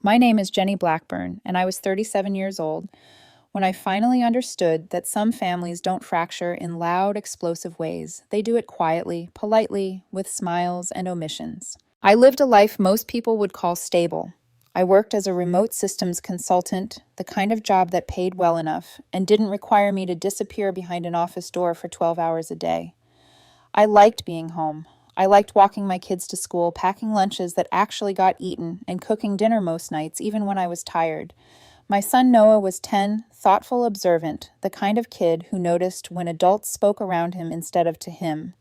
My name is Jenny Blackburn, and I was 37 years old when I finally understood that some families don't fracture in loud, explosive ways. They do it quietly, politely, with smiles and omissions. I lived a life most people would call stable. I worked as a remote systems consultant, the kind of job that paid well enough and didn't require me to disappear behind an office door for 12 hours a day. I liked being home. I liked walking my kids to school, packing lunches that actually got eaten, and cooking dinner most nights, even when I was tired. My son Noah was 10, thoughtful, observant, the kind of kid who noticed when adults spoke around him instead of to him.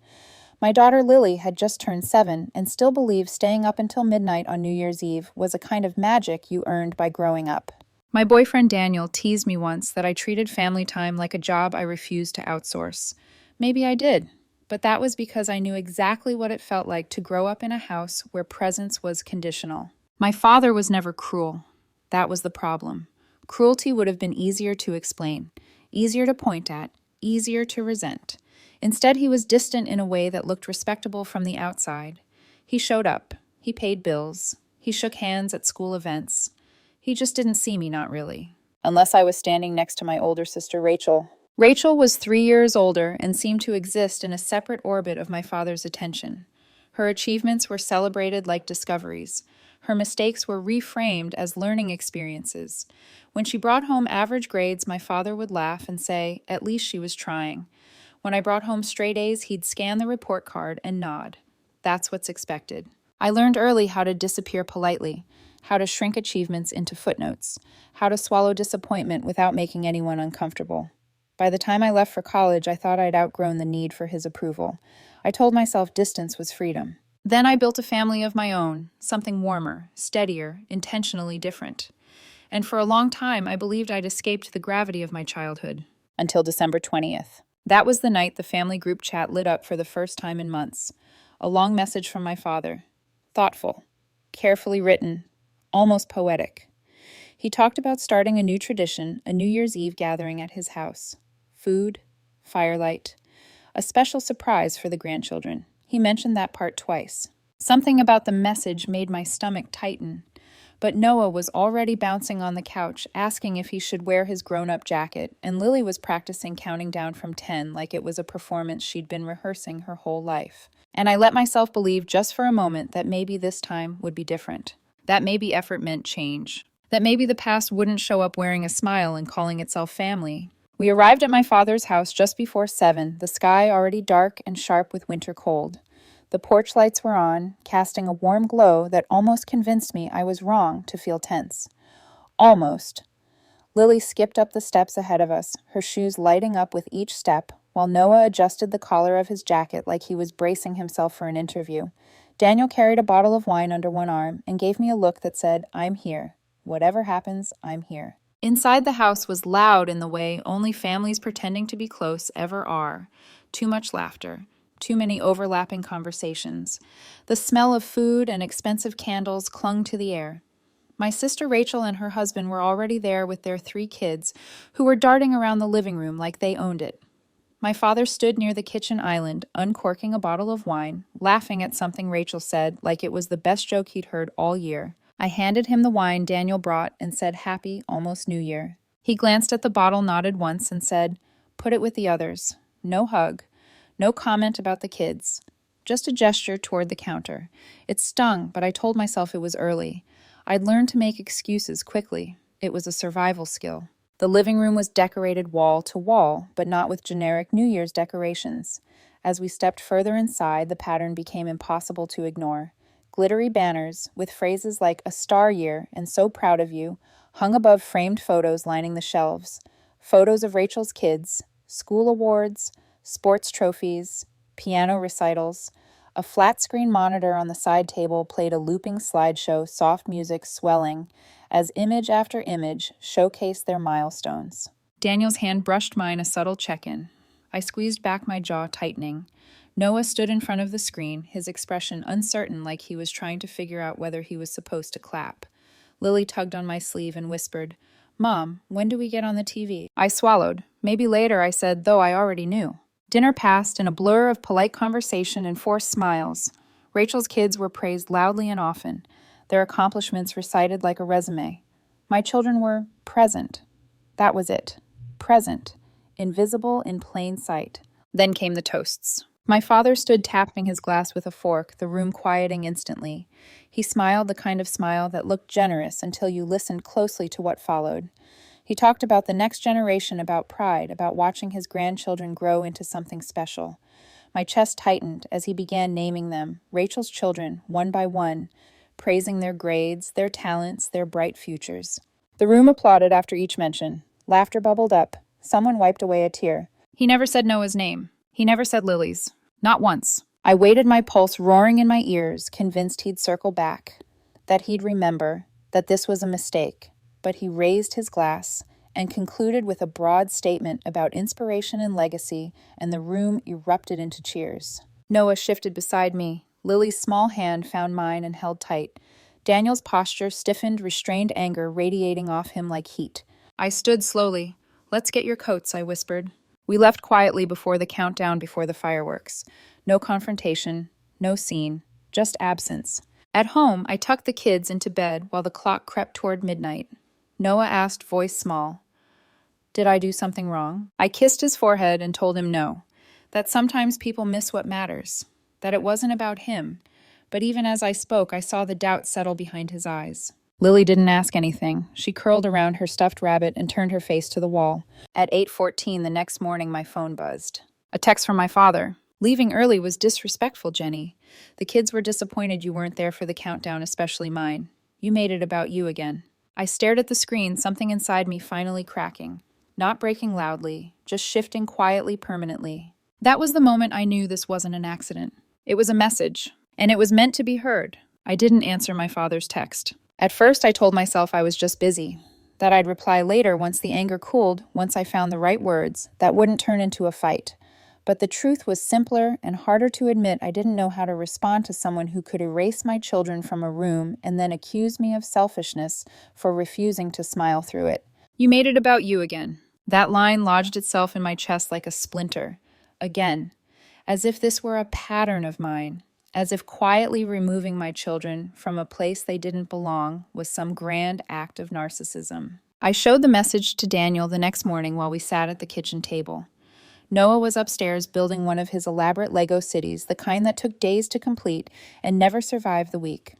My daughter Lily had just turned 7 and still believed staying up until midnight on New Year's Eve was a kind of magic you earned by growing up. My boyfriend Daniel teased me once that I treated family time like a job I refused to outsource. Maybe I did, but that was because I knew exactly what it felt like to grow up in a house where presence was conditional. My father was never cruel. That was the problem. Cruelty would have been easier to explain, easier to point at, easier to resent. Instead, he was distant in a way that looked respectable from the outside. He showed up. He paid bills. He shook hands at school events. He just didn't see me, not really. Unless I was standing next to my older sister, Rachel. Rachel was 3 years older and seemed to exist in a separate orbit of my father's attention. Her achievements were celebrated like discoveries. Her mistakes were reframed as learning experiences. When she brought home average grades, my father would laugh and say, "At least she was trying." When I brought home straight A's, he'd scan the report card and nod. That's what's expected. I learned early how to disappear politely, how to shrink achievements into footnotes, how to swallow disappointment without making anyone uncomfortable. By the time I left for college, I thought I'd outgrown the need for his approval. I told myself distance was freedom. Then I built a family of my own, something warmer, steadier, intentionally different. And for a long time, I believed I'd escaped the gravity of my childhood. Until December 20th. That was the night the family group chat lit up for the first time in months. A long message from my father. Thoughtful, carefully written, almost poetic. He talked about starting a new tradition, a New Year's Eve gathering at his house. Food, firelight, a special surprise for the grandchildren. He mentioned that part twice. Something about the message made my stomach tighten. But Noah was already bouncing on the couch, asking if he should wear his grown-up jacket, and Lily was practicing counting down from 10 like it was a performance she'd been rehearsing her whole life. And I let myself believe just for a moment that maybe this time would be different. That maybe effort meant change. That maybe the past wouldn't show up wearing a smile and calling itself family. We arrived at my father's house just before 7, the sky already dark and sharp with winter cold. The porch lights were on, casting a warm glow that almost convinced me I was wrong to feel tense. Almost. Lily skipped up the steps ahead of us, her shoes lighting up with each step, while Noah adjusted the collar of his jacket like he was bracing himself for an interview. Daniel carried a bottle of wine under one arm and gave me a look that said, "I'm here. Whatever happens, I'm here." Inside the house was loud in the way only families pretending to be close ever are. Too much laughter. Too many overlapping conversations. The smell of food and expensive candles clung to the air. My sister Rachel and her husband were already there with their 3 kids, who were darting around the living room like they owned it. My father stood near the kitchen island, uncorking a bottle of wine, laughing at something Rachel said like it was the best joke he'd heard all year. I handed him the wine Daniel brought and said Happy Almost New Year. He glanced at the bottle, nodded once, and said, "Put it with the others. No hug. No comment about the kids. Just a gesture toward the counter. It stung, but I told myself it was early. I'd learned to make excuses quickly. It was a survival skill. The living room was decorated wall to wall, but not with generic New Year's decorations. As we stepped further inside, the pattern became impossible to ignore. Glittery banners, with phrases like "a star year" and "so proud of you," hung above framed photos lining the shelves. Photos of Rachel's kids, school awards, sports trophies, piano recitals. A flat-screen monitor on the side table played a looping slideshow, soft music swelling, as image after image showcased their milestones. Daniel's hand brushed mine, a subtle check-in. I squeezed back, my jaw tightening. Noah stood in front of the screen, his expression uncertain, like he was trying to figure out whether he was supposed to clap. Lily tugged on my sleeve and whispered, "Mom, when do we get on the TV?" I swallowed. "Maybe later," I said, though I already knew. Dinner passed in a blur of polite conversation and forced smiles. Rachel's kids were praised loudly and often. their accomplishments recited like a resume. My children were present. That was it. Present. Invisible in plain sight. Then came the toasts. My father stood tapping his glass with a fork, the room quieting instantly. He smiled the kind of smile that looked generous until you listened closely to what followed. He talked about the next generation, about pride, about watching his grandchildren grow into something special. My chest tightened as he began naming them, Rachel's children, one by one, praising their grades, their talents, their bright futures. The room applauded after each mention. Laughter bubbled up. Someone wiped away a tear. He never said Noah's name. He never said Lily's. Not once. I waited, my pulse roaring in my ears, convinced he'd circle back, that he'd remember, that this was a mistake. But he raised his glass and concluded with a broad statement about inspiration and legacy, and the room erupted into cheers. Noah shifted beside me. Lily's small hand found mine and held tight. Daniel's posture stiffened, restrained anger radiating off him like heat. I stood slowly. "Let's get your coats," I whispered. We left quietly before the countdown before the fireworks. No confrontation, no scene, just absence. At home, I tucked the kids into bed while the clock crept toward midnight. Noah asked, voice small, "Did I do something wrong?" I kissed his forehead and told him no, that sometimes people miss what matters, that it wasn't about him. But even as I spoke, I saw the doubt settle behind his eyes. Lily didn't ask anything. She curled around her stuffed rabbit and turned her face to the wall. At 8:14 the next morning, my phone buzzed. A text from my father. "Leaving early was disrespectful, Jenny. The kids were disappointed you weren't there for the countdown, especially mine. You made it about you again." I stared at the screen, something inside me finally cracking. Not breaking loudly, just shifting quietly, permanently. That was the moment I knew this wasn't an accident. It was a message, and it was meant to be heard. I didn't answer my father's text. At first, I told myself I was just busy, that I'd reply later once the anger cooled, once I found the right words, that wouldn't turn into a fight. But the truth was simpler and harder to admit. I didn't know how to respond to someone who could erase my children from a room and then accuse me of selfishness for refusing to smile through it. "You made it about you again." That line lodged itself in my chest like a splinter. Again, as if this were a pattern of mine. As if quietly removing my children from a place they didn't belong was some grand act of narcissism. I showed the message to Daniel the next morning while we sat at the kitchen table. Noah was upstairs building one of his elaborate Lego cities, the kind that took days to complete and never survived the week.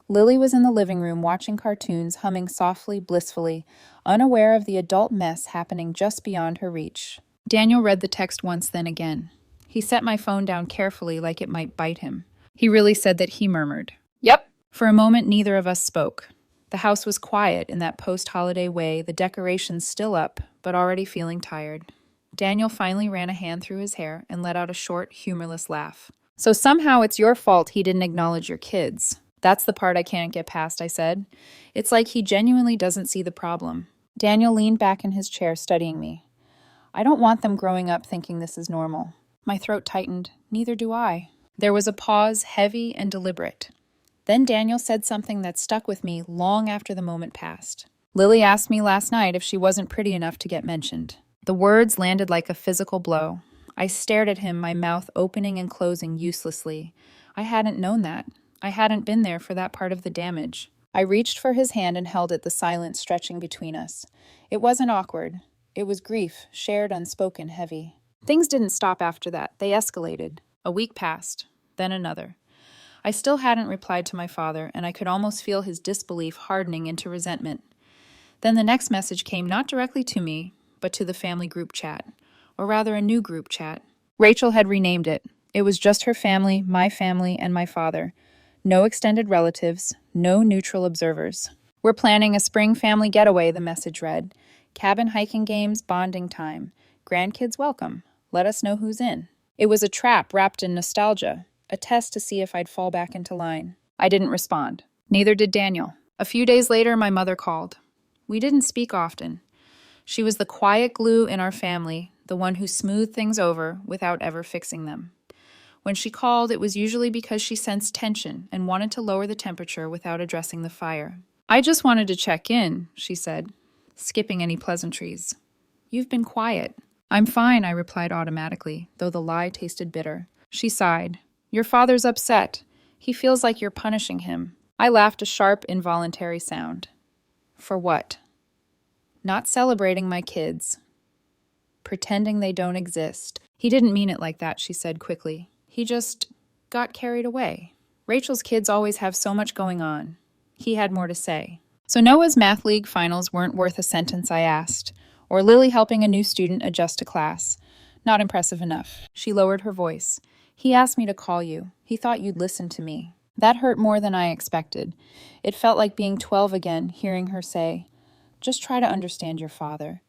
Lily was in the living room watching cartoons, humming softly, blissfully, unaware of the adult mess happening just beyond her reach. Daniel read the text once, then again. He set my phone down carefully like it might bite him. He really said that, he murmured. "Yep." For a moment, neither of us spoke. The house was quiet in that post-holiday way, the decorations still up, but already feeling tired. Daniel finally ran a hand through his hair and let out a short, humorless laugh. "So somehow it's your fault he didn't acknowledge your kids. That's the part I can't get past," I said. It's like he genuinely doesn't see the problem. Daniel leaned back in his chair, studying me. "I don't want them growing up thinking this is normal." My throat tightened. Neither do I. There was a pause, heavy and deliberate. Then Daniel said something that stuck with me long after the moment passed. "Lily asked me last night if she wasn't pretty enough to get mentioned." The words landed like a physical blow. I stared at him, my mouth opening and closing uselessly. I hadn't known that. I hadn't been there for that part of the damage. I reached for his hand and held it, the silence stretching between us. It wasn't awkward. It was grief, shared, unspoken, heavy. Things didn't stop after that. They escalated. A week passed, then another. I still hadn't replied to my father, and I could almost feel his disbelief hardening into resentment. Then the next message came not directly to me, but to the family group chat, or rather a new group chat. Rachel had renamed it. It was just her family, and my father. No extended relatives, no neutral observers. "We're planning a spring family getaway," the message read. "Cabin hiking games, bonding time. Grandkids welcome. Let us know who's in." It was a trap wrapped in nostalgia, a test to see if I'd fall back into line. I didn't respond. Neither did Daniel. A few days later, my mother called. We didn't speak often. She was the quiet glue in our family, the one who smoothed things over without ever fixing them. When she called, it was usually because she sensed tension and wanted to lower the temperature without addressing the fire. "I just wanted to check in," she said, skipping any pleasantries. "You've been quiet." "I'm fine," I replied automatically, though the lie tasted bitter. She sighed. "Your father's upset. He feels like you're punishing him. I laughed a sharp, involuntary sound. For what? Not celebrating my kids. Pretending they don't exist. He didn't mean it like that, she said quickly. He just got carried away. Rachel's kids always have so much going on. He had more to say. So Noah's math league finals weren't worth a sentence, I asked, or Lily helping a new student adjust to class. Not impressive enough. She lowered her voice. He asked me to call you. He thought you'd listen to me. That hurt more than I expected. It felt like being 12 again, hearing her say, "Just try to understand your father."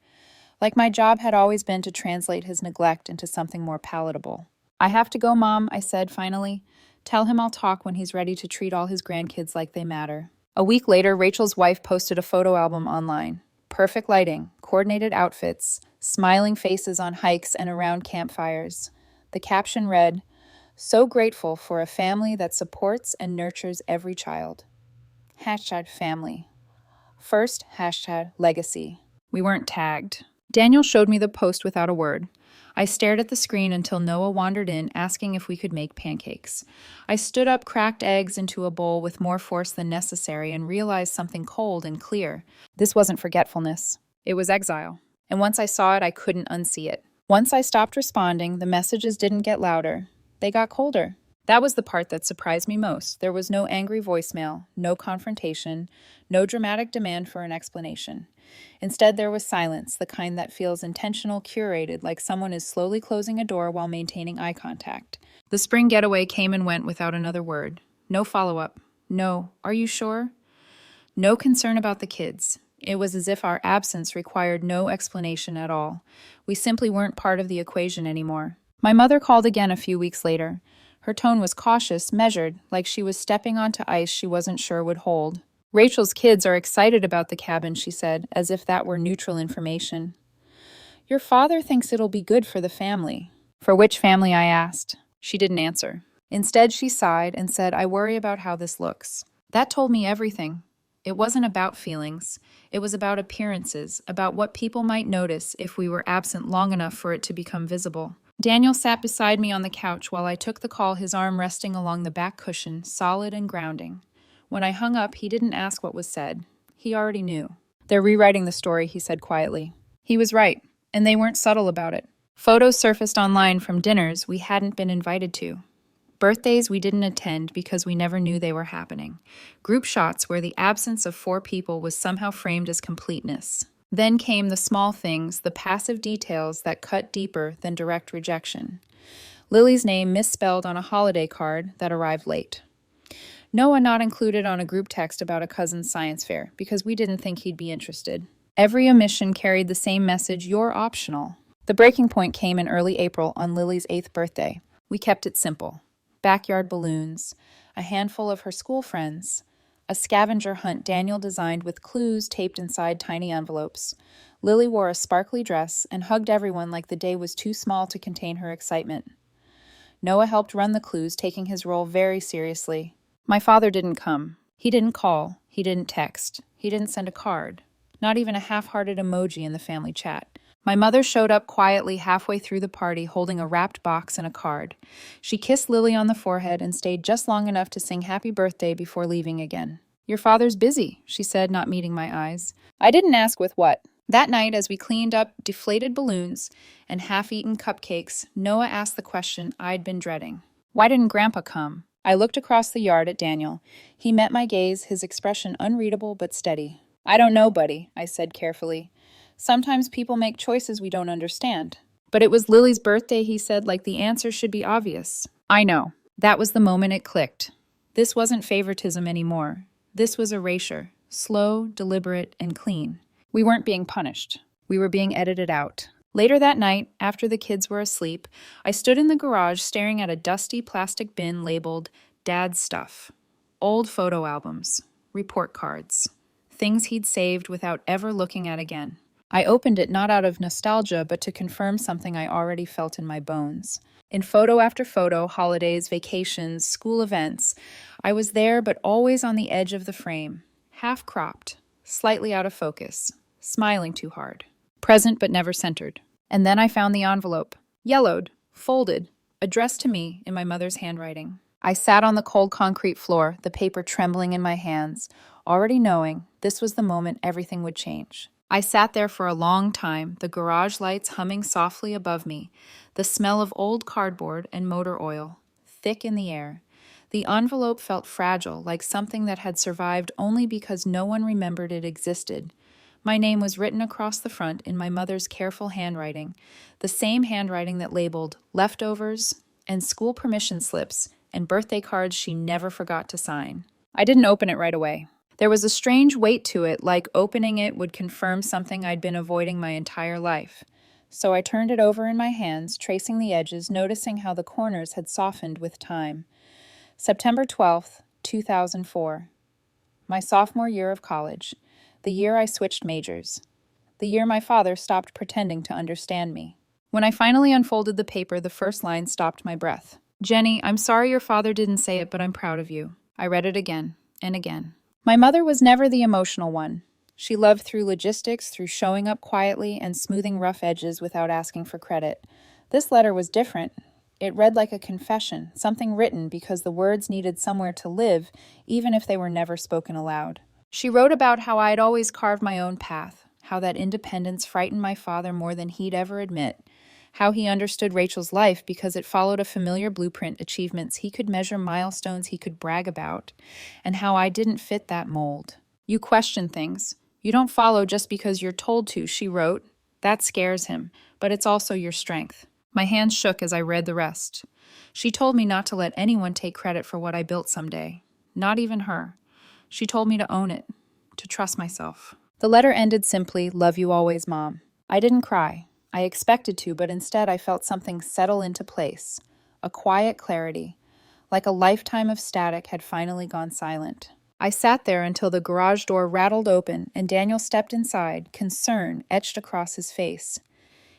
Like my job had always been to translate his neglect into something more palatable. "I have to go, Mom," I said finally. "Tell him I'll talk when he's ready to treat all his grandkids like they matter." A week later, Rachel's wife posted a photo album online. Perfect lighting, coordinated outfits, smiling faces on hikes and around campfires. The caption read, "So grateful for a family that supports and nurtures every child." #family. First, #legacy. We weren't tagged. Daniel showed me the post without a word. I stared at the screen until Noah wandered in, asking if we could make pancakes. I stood up, cracked eggs into a bowl with more force than necessary, and realized something cold and clear. This wasn't forgetfulness. It was exile. And once I saw it, I couldn't unsee it. Once I stopped responding, the messages didn't get louder. They got colder. That was the part that surprised me most. There was no angry voicemail, no confrontation, no dramatic demand for an explanation. Instead, there was silence, the kind that feels intentional, curated, like someone is slowly closing a door while maintaining eye contact. The spring getaway came and went without another word. No follow-up. No, "Are you sure?" No concern about the kids. It was as if our absence required no explanation at all. We simply weren't part of the equation anymore. My mother called again a few weeks later. Her tone was cautious, measured, like she was stepping onto ice she wasn't sure would hold. "Rachel's kids are excited about the cabin," she said, as if that were neutral information. "Your father thinks it'll be good for the family." "For which family?" I asked. She didn't answer. Instead, she sighed and said, "I worry about how this looks." That told me everything. It wasn't about feelings. It was about appearances, about what people might notice if we were absent long enough for it to become visible. Daniel sat beside me on the couch while I took the call, his arm resting along the back cushion, solid and grounding. When I hung up, he didn't ask what was said. He already knew. "They're rewriting the story," he said quietly. He was right, and they weren't subtle about it. Photos surfaced online from dinners we hadn't been invited to. Birthdays we didn't attend because we never knew they were happening. Group shots where the absence of 4 people was somehow framed as completeness. Then came the small things, the passive details that cut deeper than direct rejection. Lily's name misspelled on a holiday card that arrived late. Noah not included on a group text about a cousin's science fair because we didn't think he'd be interested. Every omission carried the same message: "You're optional." The breaking point came in early April on Lily's 8th birthday. We kept it simple. Backyard balloons, a handful of her school friends, a scavenger hunt Daniel designed with clues taped inside tiny envelopes. Lily wore a sparkly dress and hugged everyone like the day was too small to contain her excitement. Noah helped run the clues, taking his role very seriously. My father didn't come. He didn't call. He didn't text. He didn't send a card. Not even a half-hearted emoji in the family chat. My mother showed up quietly halfway through the party, holding a wrapped box and a card. She kissed Lily on the forehead and stayed just long enough to sing happy birthday before leaving again. "Your father's busy," she said, not meeting my eyes. I didn't ask with what. That night, as we cleaned up deflated balloons and half-eaten cupcakes, Noah asked the question I'd been dreading. "Why didn't Grandpa come?" I looked across the yard at Daniel. He met my gaze, his expression unreadable but steady. "I don't know, buddy," I said carefully. "Sometimes people make choices we don't understand." "But it was Lily's birthday," he said, like the answer should be obvious. I know. That was the moment it clicked. This wasn't favoritism anymore. This was erasure. Slow, deliberate, and clean. We weren't being punished. We were being edited out. Later that night, after the kids were asleep, I stood in the garage staring at a dusty plastic bin labeled "Dad's Stuff." Old photo albums, report cards, things he'd saved without ever looking at again. I opened it not out of nostalgia, but to confirm something I already felt in my bones. In photo after photo, holidays, vacations, school events, I was there but always on the edge of the frame, half-cropped, slightly out of focus, smiling too hard, present but never centered. And then I found the envelope, yellowed, folded, addressed to me in my mother's handwriting. I sat on the cold concrete floor, the paper trembling in my hands, already knowing this was the moment everything would change. I sat there for a long time, the garage lights humming softly above me, the smell of old cardboard and motor oil thick in the air. The envelope felt fragile, like something that had survived only because no one remembered it existed. My name was written across the front in my mother's careful handwriting, the same handwriting that labeled leftovers and school permission slips and birthday cards she never forgot to sign. I didn't open it right away. There was a strange weight to it, like opening it would confirm something I'd been avoiding my entire life. So I turned it over in my hands, tracing the edges, noticing how the corners had softened with time. September 12th, 2004. My sophomore year of college. The year I switched majors. The year my father stopped pretending to understand me. When I finally unfolded the paper, the first line stopped my breath. Jenny, I'm sorry your father didn't say it, but I'm proud of you. I read it again and again. My mother was never the emotional one. She loved through logistics, through showing up quietly and smoothing rough edges without asking for credit. This letter was different. It read like a confession, something written because the words needed somewhere to live, even if they were never spoken aloud. She wrote about how I had always carved my own path, how that independence frightened my father more than he'd ever admit, how he understood Rachel's life because it followed a familiar blueprint, achievements he could measure, milestones he could brag about, and how I didn't fit that mold. You question things. You don't follow just because you're told to, she wrote. That scares him, but it's also your strength. My hands shook as I read the rest. She told me not to let anyone take credit for what I built someday, not even her. She told me to own it, to trust myself. The letter ended simply, "Love you always, Mom." I didn't cry. I expected to, but instead I felt something settle into place, a quiet clarity, like a lifetime of static had finally gone silent. I sat there until the garage door rattled open and Daniel stepped inside, concern etched across his face.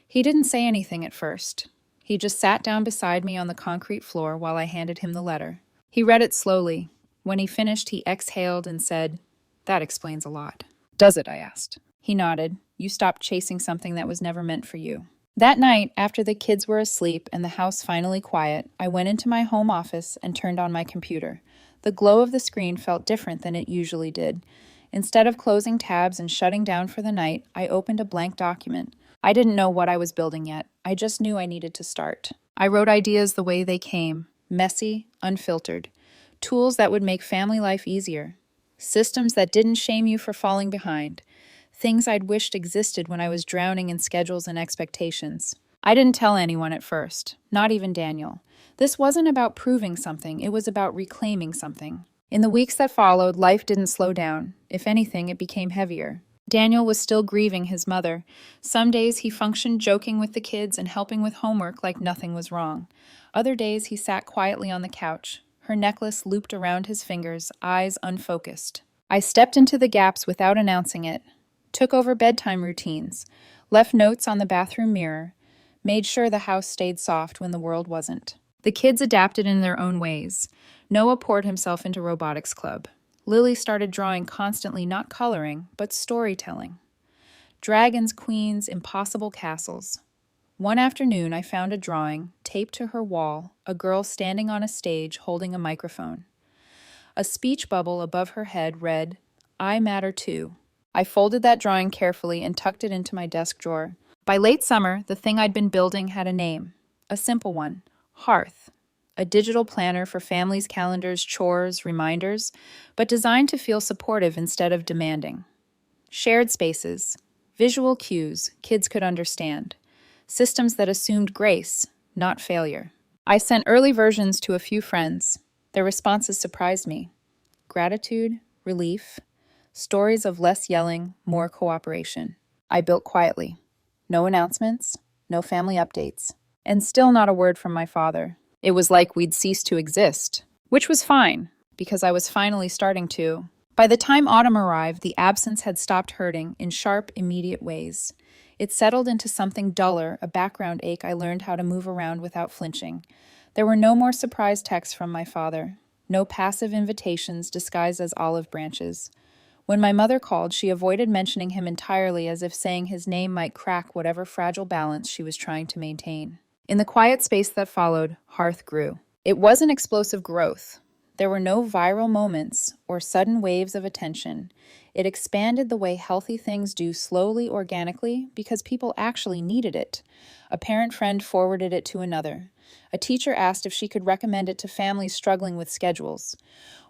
He didn't say anything at first. He just sat down beside me on the concrete floor while I handed him the letter. He read it slowly. When he finished, he exhaled and said, "That explains a lot." "Does it?" I asked. He nodded. "You stopped chasing something that was never meant for you." That night, after the kids were asleep and the house finally quiet, I went into my home office and turned on my computer. The glow of the screen felt different than it usually did. Instead of closing tabs and shutting down for the night, I opened a blank document. I didn't know what I was building yet. I just knew I needed to start. I wrote ideas the way they came, messy, unfiltered. Tools that would make family life easier. Systems that didn't shame you for falling behind. Things I'd wished existed when I was drowning in schedules and expectations. I didn't tell anyone at first, not even Daniel. This wasn't about proving something, it was about reclaiming something. In the weeks that followed, life didn't slow down. If anything, it became heavier. Daniel was still grieving his mother. Some days he functioned joking with the kids and helping with homework like nothing was wrong. Other days he sat quietly on the couch, her necklace looped around his fingers, eyes unfocused. I stepped into the gaps without announcing it, took over bedtime routines, left notes on the bathroom mirror, made sure the house stayed soft when the world wasn't. The kids adapted in their own ways. Noah poured himself into robotics club. Lily started drawing constantly, not coloring, but storytelling. Dragons, queens, impossible castles. One afternoon, I found a drawing, taped to her wall, a girl standing on a stage holding a microphone. A speech bubble above her head read, "I matter too." I folded that drawing carefully and tucked it into my desk drawer. By late summer, the thing I'd been building had a name. A simple one, Hearth. A digital planner for families' calendars, chores, reminders, but designed to feel supportive instead of demanding. Shared spaces, visual cues kids could understand, systems that assumed grace, not failure. I sent early versions to a few friends. Their responses surprised me. Gratitude, relief, stories of less yelling, more cooperation. I built quietly. No announcements, no family updates, and still not a word from my father. It was like we'd ceased to exist, which was fine, because I was finally starting to. By the time autumn arrived, the absence had stopped hurting in sharp, immediate ways. It settled into something duller, a background ache I learned how to move around without flinching. There were no more surprise texts from my father, no passive invitations disguised as olive branches. When my mother called, she avoided mentioning him entirely, as if saying his name might crack whatever fragile balance she was trying to maintain. In the quiet space that followed, Hearth grew. It wasn't explosive growth. There were no viral moments or sudden waves of attention. It expanded the way healthy things do slowly, organically, because people actually needed it. A parent friend forwarded it to another. A teacher asked if she could recommend it to families struggling with schedules.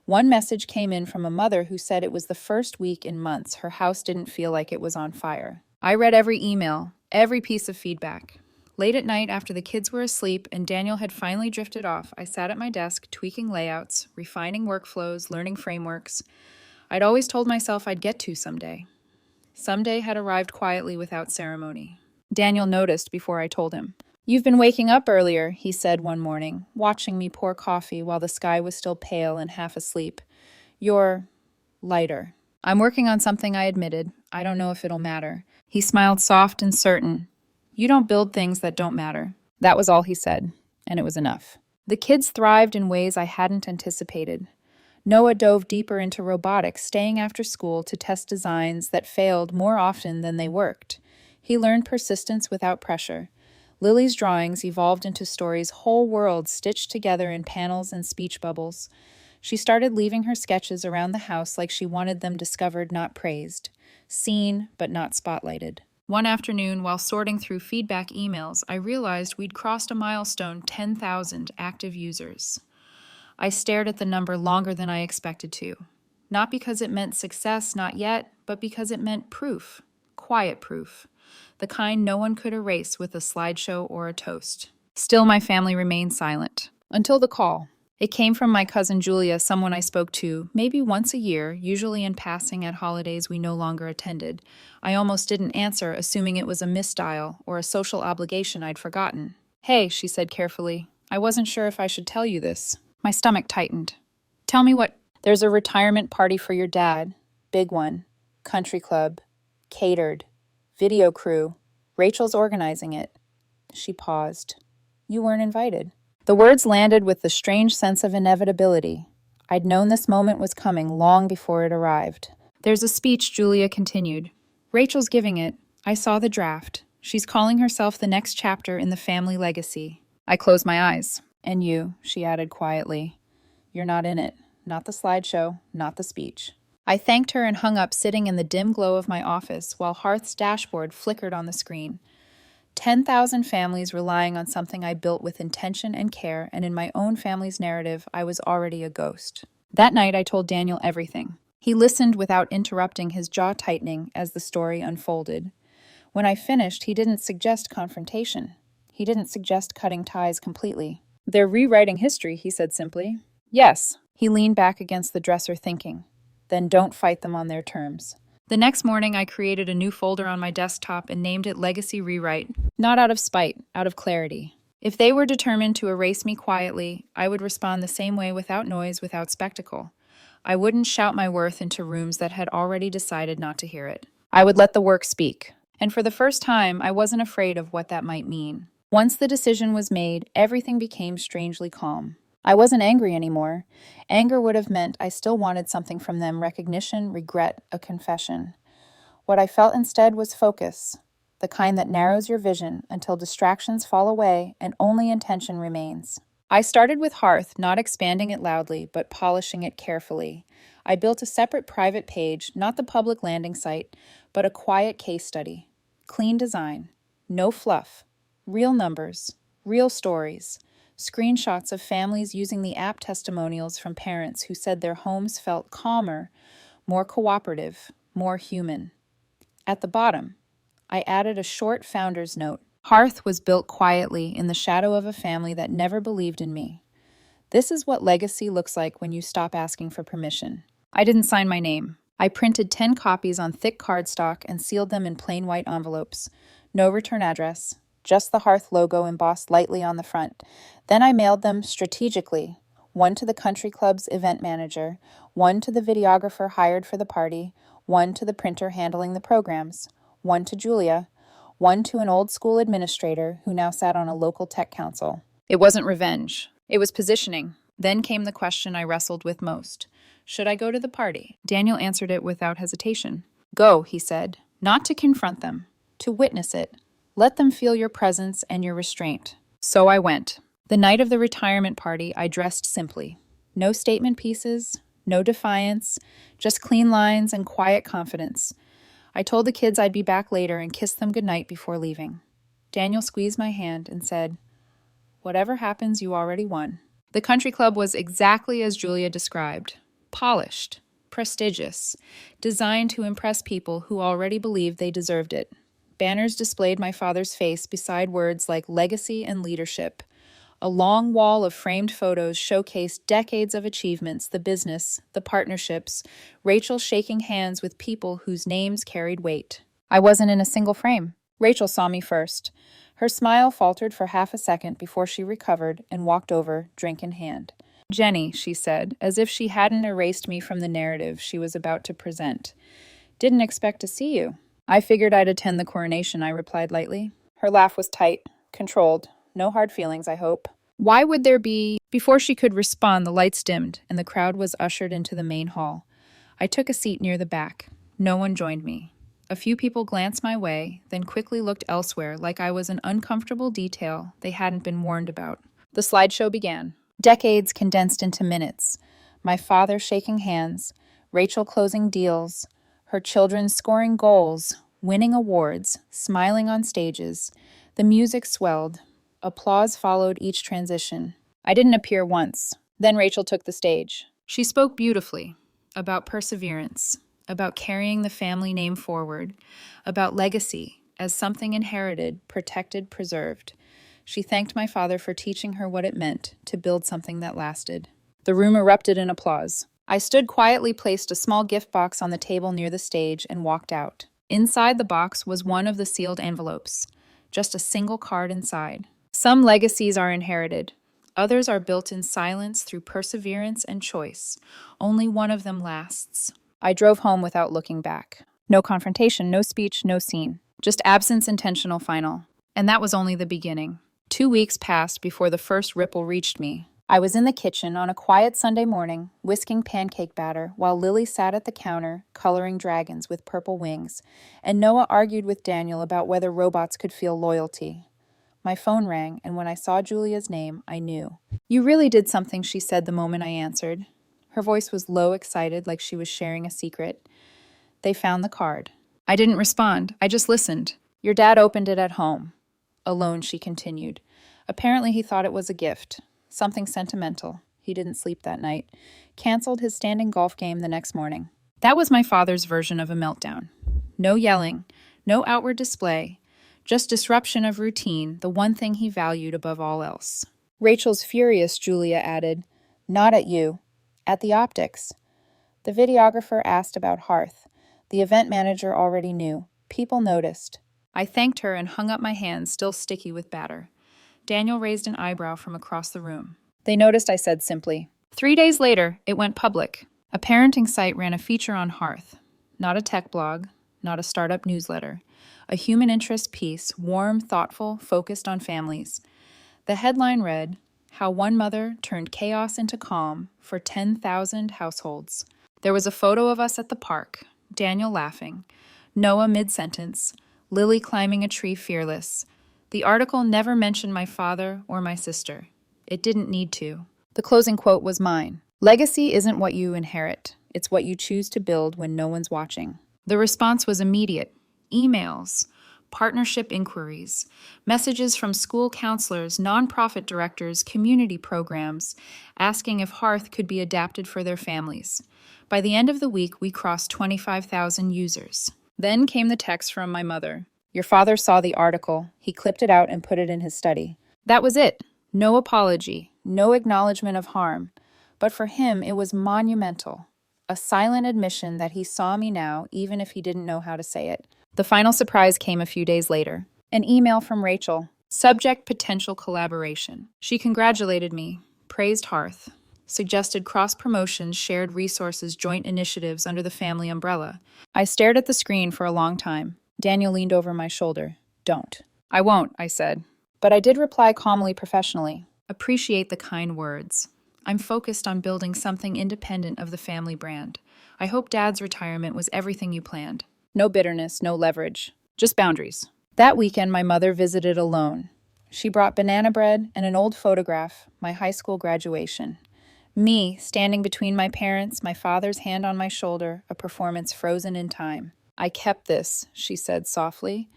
One message came in from a mother who said it was the first week in months her house didn't feel like it was on fire. I read every email, every piece of feedback. Late at night, after the kids were asleep and Daniel had finally drifted off, I sat at my desk, tweaking layouts, refining workflows, learning frameworks. I'd always told myself I'd get to someday. Someday had arrived quietly without ceremony. Daniel noticed before I told him. "You've been waking up earlier," he said one morning, watching me pour coffee while the sky was still pale and half asleep. "You're lighter." "I'm working on something," I admitted. "I don't know if it'll matter." He smiled soft and certain. "You don't build things that don't matter." That was all he said, and it was enough. The kids thrived in ways I hadn't anticipated. Noah dove deeper into robotics, staying after school to test designs that failed more often than they worked. He learned persistence without pressure. Lily's drawings evolved into stories whole worlds stitched together in panels and speech bubbles. She started leaving her sketches around the house like she wanted them discovered, not praised, seen but not spotlighted. One afternoon, while sorting through feedback emails, I realized we'd crossed a milestone: 10,000 active users. I stared at the number longer than I expected to. Not because it meant success, not yet, but because it meant proof. Quiet proof. The kind no one could erase with a slideshow or a toast. Still, my family remained silent. Until the call. It came from my cousin Julia, someone I spoke to maybe once a year, usually in passing at holidays we no longer attended. I almost didn't answer, assuming it was a misdial or a social obligation I'd forgotten. "Hey," she said carefully. "I wasn't sure if I should tell you this." My stomach tightened. "Tell me what." "There's a retirement party for your dad. Big one. Country club. Catered. Video crew. Rachel's organizing it." She paused. "You weren't invited." The words landed with the strange sense of inevitability. I'd known this moment was coming long before it arrived. "There's a speech," Julia continued. "Rachel's giving it. I saw the draft. She's calling herself the next chapter in the family legacy." I closed my eyes. "And you," she added quietly. "You're not in it. Not the slideshow, not the speech." I thanked her and hung up, sitting in the dim glow of my office while Hearth's dashboard flickered on the screen. 10,000 families relying on something I built with intention and care, and in my own family's narrative, I was already a ghost. That night, I told Daniel everything. He listened without interrupting, his jaw tightening as the story unfolded. When I finished, he didn't suggest confrontation. He didn't suggest cutting ties completely. "They're rewriting history," he said simply. "Yes." He leaned back against the dresser, thinking. "Then don't fight them on their terms." The next morning, I created a new folder on my desktop and named it Legacy Rewrite, not out of spite, out of clarity. If they were determined to erase me quietly, I would respond the same way, without noise, without spectacle. I wouldn't shout my worth into rooms that had already decided not to hear it. I would let the work speak. And for the first time, I wasn't afraid of what that might mean. Once the decision was made, everything became strangely calm. I wasn't angry anymore. Anger would have meant I still wanted something from them: recognition, regret, a confession. What I felt instead was focus, the kind that narrows your vision until distractions fall away and only intention remains. I started with Hearth, not expanding it loudly, but polishing it carefully. I built a separate private page, not the public landing site, but a quiet case study. Clean design, no fluff, real numbers, real stories. Screenshots of families using the app, testimonials from parents who said their homes felt calmer, more cooperative, more human. At the bottom, I added a short founder's note. Hearth was built quietly in the shadow of a family that never believed in me. This is what legacy looks like when you stop asking for permission. I didn't sign my name. I printed 10 copies on thick cardstock and sealed them in plain white envelopes. No return address. Just the Hearth logo embossed lightly on the front. Then I mailed them strategically, one to the country club's event manager, one to the videographer hired for the party, one to the printer handling the programs, one to Julia, one to an old school administrator who now sat on a local tech council. It wasn't revenge. It was positioning. Then came the question I wrestled with most. Should I go to the party? Daniel answered it without hesitation. "Go," he said, "not to confront them, to witness it. Let them feel your presence and your restraint." So I went. The night of the retirement party, I dressed simply. No statement pieces, no defiance, just clean lines and quiet confidence. I told the kids I'd be back later and kissed them goodnight before leaving. Daniel squeezed my hand and said, "Whatever happens, you already won." The country club was exactly as Julia described: polished, prestigious, designed to impress people who already believed they deserved it. Banners displayed my father's face beside words like legacy and leadership. A long wall of framed photos showcased decades of achievements, the business, the partnerships, Rachel shaking hands with people whose names carried weight. I wasn't in a single frame. Rachel saw me first. Her smile faltered for half a second before she recovered and walked over, drink in hand. "Jenny," she said, as if she hadn't erased me from the narrative she was about to present. "Didn't expect to see you." "I figured I'd attend the coronation," I replied lightly. Her laugh was tight, controlled. No hard feelings, I hope. "Why would there be—" Before she could respond, the lights dimmed, and the crowd was ushered into the main hall. I took a seat near the back. No one joined me. A few people glanced my way, then quickly looked elsewhere like I was an uncomfortable detail they hadn't been warned about. The slideshow began. Decades condensed into minutes. My father shaking hands, Rachel closing deals, her children scoring goals, winning awards, smiling on stages. The music swelled. Applause followed each transition. I didn't appear once. Then Rachel took the stage. She spoke beautifully about perseverance, about carrying the family name forward, about legacy as something inherited, protected, preserved. She thanked my father for teaching her what it meant to build something that lasted. The room erupted in applause. I stood quietly, placed a small gift box on the table near the stage, and walked out. Inside the box was one of the sealed envelopes, just a single card inside. Some legacies are inherited. Others are built in silence through perseverance and choice. Only one of them lasts. I drove home without looking back. No confrontation, no speech, no scene. Just absence intentional final. And that was only the beginning. 2 weeks passed before the first ripple reached me. I was in the kitchen on a quiet Sunday morning, whisking pancake batter, while Lily sat at the counter, coloring dragons with purple wings, and Noah argued with Daniel about whether robots could feel loyalty. My phone rang, and when I saw Julia's name, I knew. "You really did something," she said the moment I answered. Her voice was low, excited, like she was sharing a secret. "They found the card." I didn't respond. I just listened. "Your dad opened it at home." Alone, she continued. "Apparently he thought it was a gift. Something sentimental." He didn't sleep that night. Canceled his standing golf game the next morning. That was my father's version of a meltdown. No yelling, no outward display, just disruption of routine, the one thing he valued above all else. "Rachel's furious," Julia added. "Not at you. At the optics." The videographer asked about Hearth. The event manager already knew. People noticed. I thanked her and hung up my hands, still sticky with batter. Daniel raised an eyebrow from across the room. "They noticed," I said simply. 3 days later, it went public. A parenting site ran a feature on Hearth. Not a tech blog, not a startup newsletter. A human interest piece, warm, thoughtful, focused on families. The headline read, "How One Mother Turned Chaos into Calm for 10,000 Households." There was a photo of us at the park, Daniel laughing, Noah mid-sentence, Lily climbing a tree fearless. The article never mentioned my father or my sister. It didn't need to. The closing quote was mine. "Legacy isn't what you inherit. It's what you choose to build when no one's watching." The response was immediate. Emails, partnership inquiries, messages from school counselors, nonprofit directors, community programs, asking if Hearth could be adapted for their families. By the end of the week, we crossed 25,000 users. Then came the text from my mother. "Your father saw the article. He clipped it out and put it in his study." That was it. No apology, no acknowledgement of harm. But for him, it was monumental. A silent admission that he saw me now, even if he didn't know how to say it. The final surprise came a few days later. An email from Rachel. Subject: potential collaboration. She congratulated me, praised Hearth, suggested cross-promotions, shared resources, joint initiatives under the family umbrella. I stared at the screen for a long time. Daniel leaned over my shoulder. "Don't." "I won't," I said. But I did reply calmly, professionally. "Appreciate the kind words. I'm focused on building something independent of the family brand. I hope Dad's retirement was everything you planned." No bitterness, no leverage, just boundaries. That weekend, my mother visited alone. She brought banana bread and an old photograph, my high school graduation. Me, standing between my parents, my father's hand on my shoulder, a performance frozen in time. I kept this, she said softly.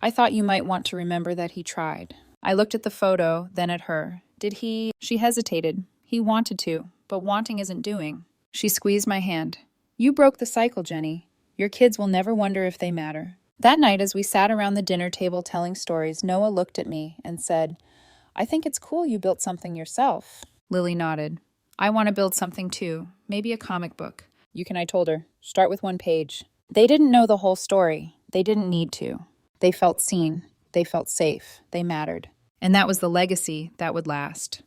I thought you might want to remember that he tried. I looked at the photo, then at her. Did he? She hesitated. He wanted to, but wanting isn't doing. She squeezed my hand. You broke the cycle, Jenny. Your kids will never wonder if they matter. That night, as we sat around the dinner table telling stories, Noah looked at me and said, I think it's cool you built something yourself. Lily nodded. I want to build something too, maybe a comic book. You can, I told her. Start with one page. They didn't know the whole story. They didn't need to. They felt seen. They felt safe. They mattered. And that was the legacy that would last.